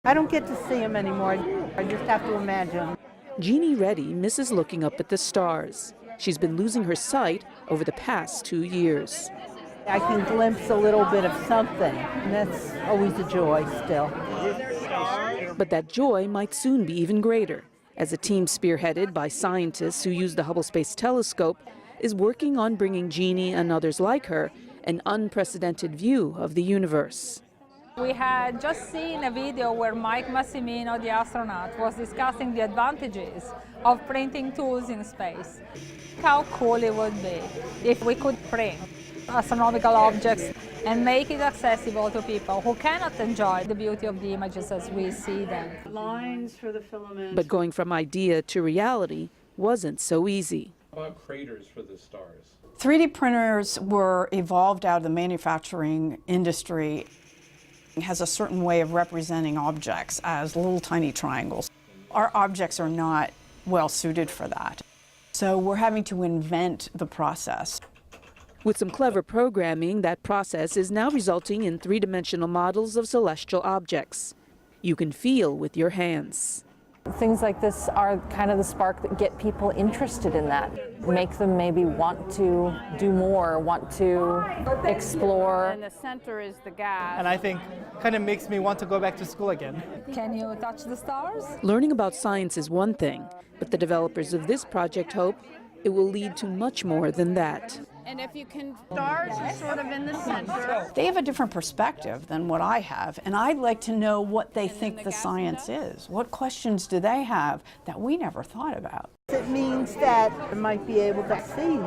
I don't get to see them anymore. I just have to imagine. Jeannie Reddy misses looking up at the stars. She's been losing her sight over the past 2 years. I can glimpse a little bit of something, and that's always a joy still. But that joy might soon be even greater, as a team spearheaded by scientists who use the Hubble Space Telescope is working on bringing Jeannie and others like her an unprecedented view of the universe. We had just seen a video where Mike Massimino, the astronaut, was discussing the advantages of printing tools in space. How cool it would be if we could print astronomical objects and make it accessible to people who cannot enjoy the beauty of the images as we see them. Lines for the filament. But going from idea to reality wasn't so easy. How about craters for the stars? 3D printers were evolved out of the manufacturing industry. It has a certain way of representing objects as little tiny triangles. Our objects are not well suited for that. So we're having to invent the process. With some clever programming, that process is now resulting in three-dimensional models of celestial objects. You can feel with your hands. Things like this are kind of the spark that get people interested in that, make them maybe want to do more, want to explore. And the center is the gas. And I think kind of makes me want to go back to school again. Can you touch the stars? Learning about science is one thing, but the developers of this project hope it will lead to much more than that. And if you can, stars are sort of in the center. They have a different perspective than what I have, and I'd like to know what they think the science is. What questions do they have that we never thought about? It means that I might be able to see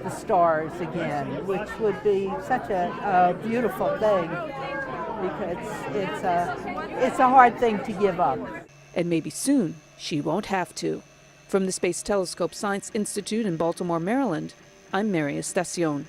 the stars again, which would be such a beautiful thing, because it's a hard thing to give up. And maybe soon she won't have to. From the Space Telescope Science Institute in Baltimore, Maryland, I'm Mary Estacion.